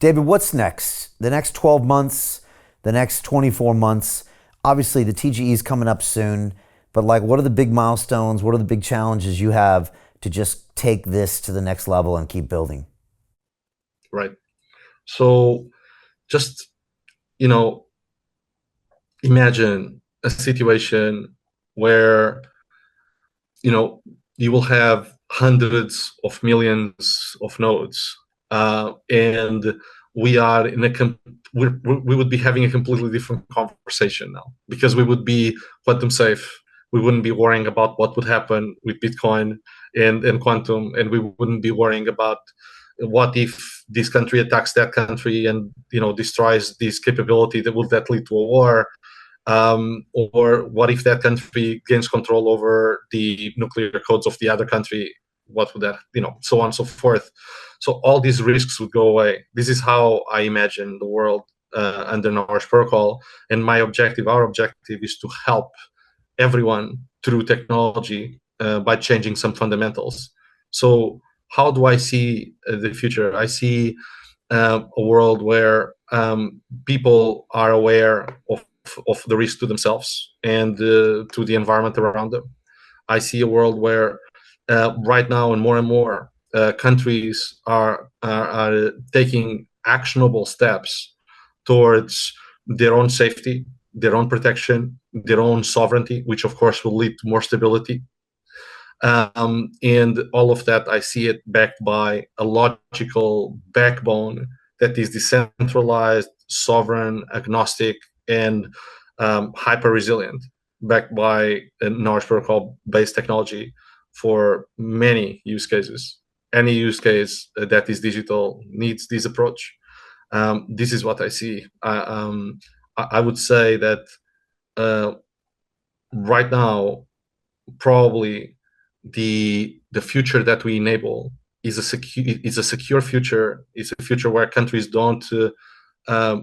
David, what's next? The next 12 months, the next 24 months? Obviously, the TGE is coming up soon, but like, what are the big milestones? What are the big challenges you have to just take this to the next level and keep building? Right. So just, you know, imagine a situation where, you will have hundreds of millions of nodes, and we are in we would be having a completely different conversation now, because we would be quantum safe. We wouldn't be worrying about what would happen with Bitcoin and quantum, and we wouldn't be worrying about what if this country attacks that country and destroys this capability, that will that lead to a war, or what if that country gains control over the nuclear codes of the other country? What would that, so on and so forth. So all these risks would go away. This is how I imagine the world under Naoris Protocol. And our objective is to help everyone through technology by changing some fundamentals. So how do I see the future? I see a world where people are aware of the risk to themselves and to the environment around them. I see a world where right now and more countries are taking actionable steps towards their own safety, their own protection, their own sovereignty, which of course will lead to more stability. And all of that, I see it backed by a logical backbone that is decentralized, sovereign, agnostic, and hyper resilient, backed by a Naoris Protocol based technology for many use cases. Any use case that is digital needs this approach. This is what I see. I would say that right now, probably the future that we enable is a secure future. It's a future where countries don't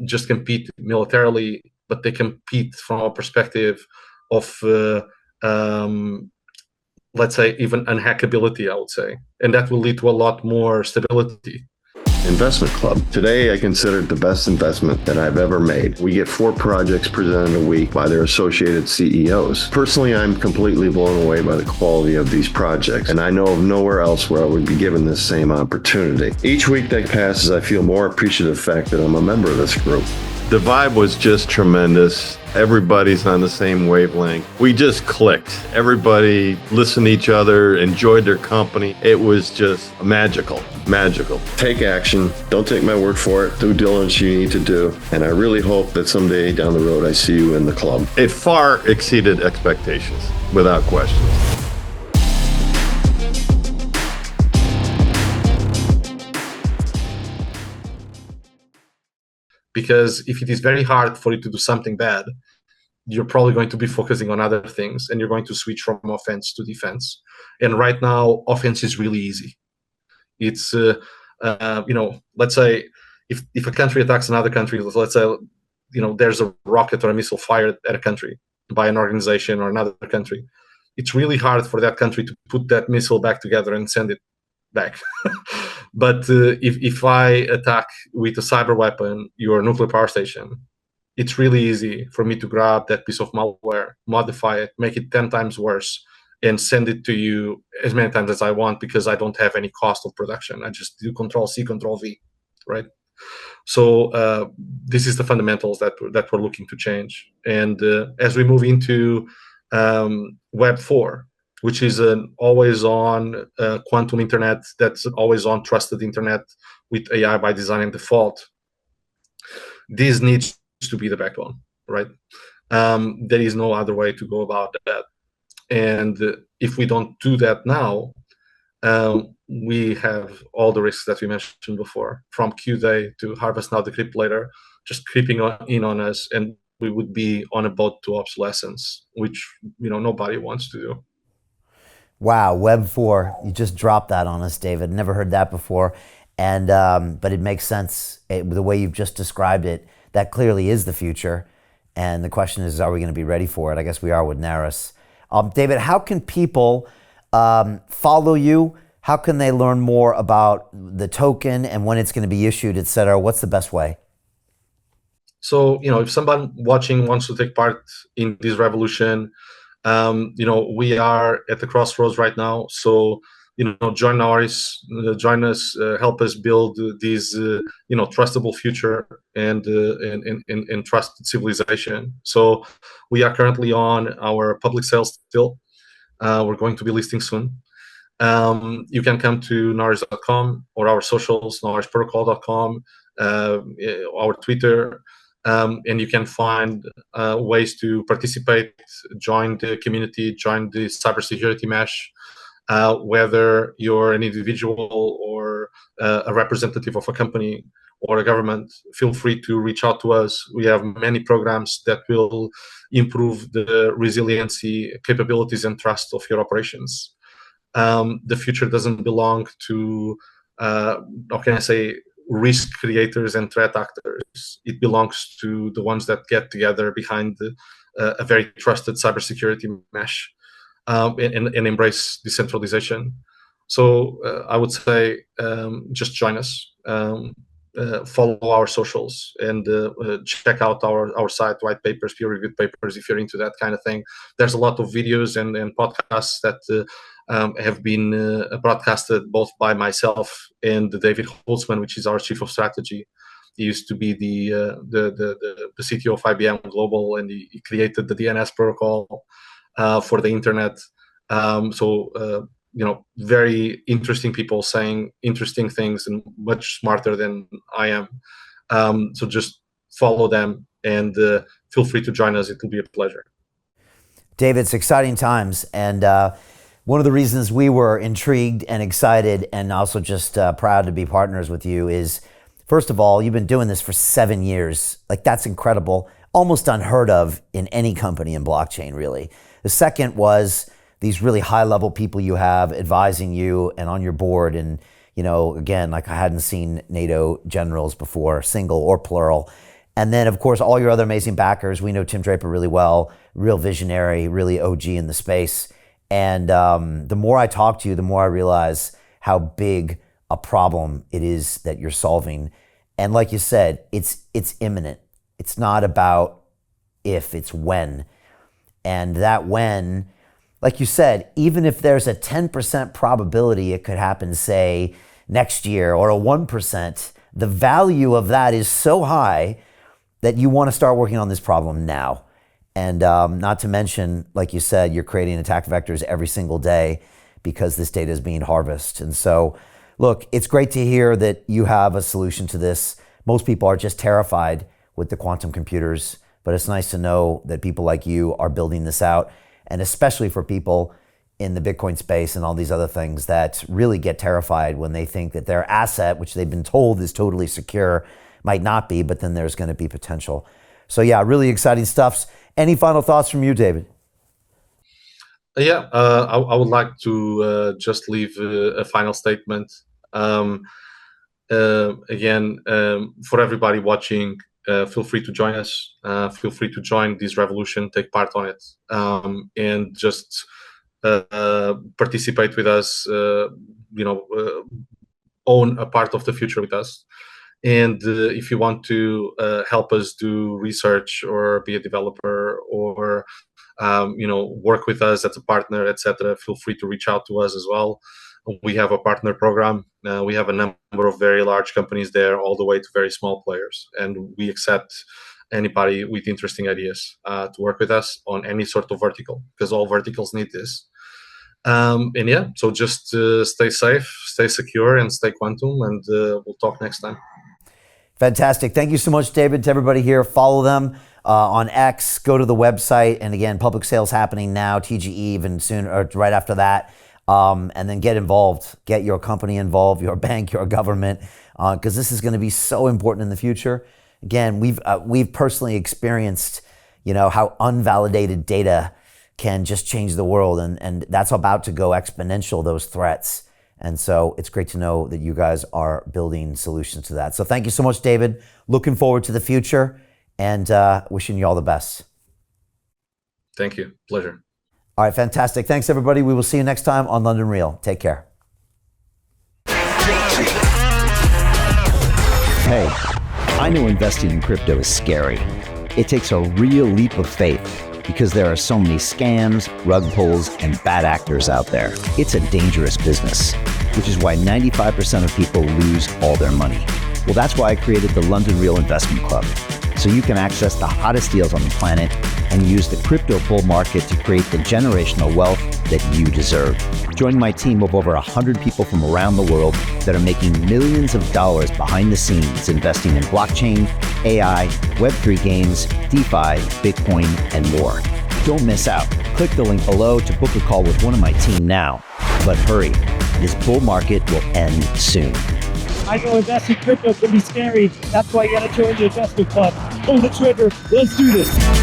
just compete militarily, but they compete from a perspective of let's say even unhackability, I would say, and that will lead to a lot more stability. Investment Club. Today, I consider it the best investment that I've ever made. We get 4 projects presented a week by their associated CEOs. Personally, I'm completely blown away by the quality of these projects, and I know of nowhere else where I would be given this same opportunity. Each week that passes, I feel more appreciative of the fact that I'm a member of this group. The vibe was just tremendous. Everybody's on the same wavelength. We just clicked. Everybody listened to each other, enjoyed their company. It was just magical. Take action. Don't take my word for it. Due diligence you need to do. And I really hope that someday down the road I see you in the club. It far exceeded expectations, without question. Because if it is very hard for you to do something bad, you're probably going to be focusing on other things, and you're going to switch from offense to defense. And right now, offense is really easy. It's, let's say if a country attacks another country, let's say, there's a rocket or a missile fired at a country by an organization or another country. It's really hard for that country to put that missile back together and send it back. But if I attack with a cyber weapon your nuclear power station, it's really easy for me to grab that piece of malware, modify it, make it 10 times worse, and send it to you as many times as I want, because I don't have any cost of production. I just do Control-C, Control-V, right? So this is the fundamentals that we're looking to change. And as we move into Web 4, which is an always-on quantum internet, that's an always-on trusted internet with AI by design and default, this needs to be the backbone, right? There is no other way to go about that. And if we don't do that now, we have all the risks that we mentioned before, from Q-Day to harvest now, decrypt later, just creeping in on us, and we would be on a boat to obsolescence, which nobody wants to do. Wow, Web 4, you just dropped that on us, David. Never heard that before. And but it makes sense, the way you've just described it. That clearly is the future. And the question is, are we going to be ready for it? I guess we are with Naoris. David, how can people follow you, How can they learn more about the token and when it's going to be issued, et cetera? What's the best way? So, if someone watching wants to take part in this revolution, we are at the crossroads right now. So, join Naoris, join us, help us build this, trustable future and trusted civilization. So, we are currently on our public sales still. We're going to be listing soon. You can come to naoris.com or our socials, naorisprotocol.com, our Twitter, and you can find ways to participate, join the community, join the cybersecurity mesh. Whether you're an individual or a representative of a company or a government, feel free to reach out to us. We have many programs that will improve the resiliency, capabilities, and trust of your operations. The future doesn't belong to, how can I say, risk creators and threat actors. It belongs to the ones that get together behind a very trusted cybersecurity mesh and embrace decentralization. So I would say just join us. Follow our socials and check out our site, white papers, peer-reviewed papers, if you're into that kind of thing. There's a lot of videos and podcasts that have been broadcasted both by myself and David Holtzman, which is our chief of strategy. He used to be the CTO of IBM Global, and he created the DNS protocol for the internet. Very interesting people saying interesting things and much smarter than I am. So just follow them and feel free to join us. It will be a pleasure. David, it's exciting times. And one of the reasons we were intrigued and excited and also just proud to be partners with you is, first of all, you've been doing this for 7 years. Like, that's incredible. Almost unheard of in any company in blockchain, really. The second was these really high-level people you have advising you and on your board. And, again, like, I hadn't seen NATO generals before, single or plural. And then, of course, all your other amazing backers. We know Tim Draper really well, real visionary, really OG in the space. And the more I talk to you, the more I realize how big a problem it is that you're solving. And like you said, it's imminent. It's not about if, it's when. And that when, like you said, even if there's a 10% probability it could happen, say, next year, or a 1%, the value of that is so high that you want to start working on this problem now. And not to mention, like you said, you're creating attack vectors every single day because this data is being harvested. And so, look, it's great to hear that you have a solution to this. Most people are just terrified with the quantum computers, but it's nice to know that people like you are building this out, and especially for people in the Bitcoin space and all these other things that really get terrified when they think that their asset, which they've been told is totally secure, might not be, but then there's going to be potential. So yeah, really exciting stuff. Any final thoughts from you, David? Yeah, I would like to just leave a final statement. Again, for everybody watching, feel free to join us. Feel free to join this revolution, take part on it, and just participate with us. Own a part of the future with us. And if you want to help us do research or be a developer or work with us as a partner, etc., feel free to reach out to us as well. We have a partner program. We have a number of very large companies there, all the way to very small players, and we accept anybody with interesting ideas to work with us on any sort of vertical, because all verticals need this. And yeah, so just stay safe, stay secure, and stay quantum, and we'll talk next time. Fantastic. Thank you so much, David. To everybody here, follow them on X, go to the website, and again, public sales happening now, TGE even soon, or right after that. And then get involved, get your company involved, your bank, your government, because this is going to be so important in the future. Again, we've personally experienced, how unvalidated data can just change the world, and that's about to go exponential, those threats. And so it's great to know that you guys are building solutions to that. So thank you so much, David. Looking forward to the future, and wishing you all the best. Thank you. Pleasure. All right, fantastic. Thanks, everybody. We will see you next time on London Real. Take care. Hey, I know investing in crypto is scary. It takes a real leap of faith because there are so many scams, rug pulls, and bad actors out there. It's a dangerous business, which is why 95% of people lose all their money. Well, that's why I created the London Real Investment Club, so you can access the hottest deals on the planet and use the crypto bull market to create the generational wealth that you deserve. Join my team of over 100 people from around the world that are making millions of dollars behind the scenes investing in blockchain, AI, Web3 games, DeFi, Bitcoin, and more. Don't miss out. Click the link below to book a call with one of my team now. But hurry, this bull market will end soon. I know investing in crypto can be scary. That's why you gotta join the investment club. Pull the trigger. Let's do this.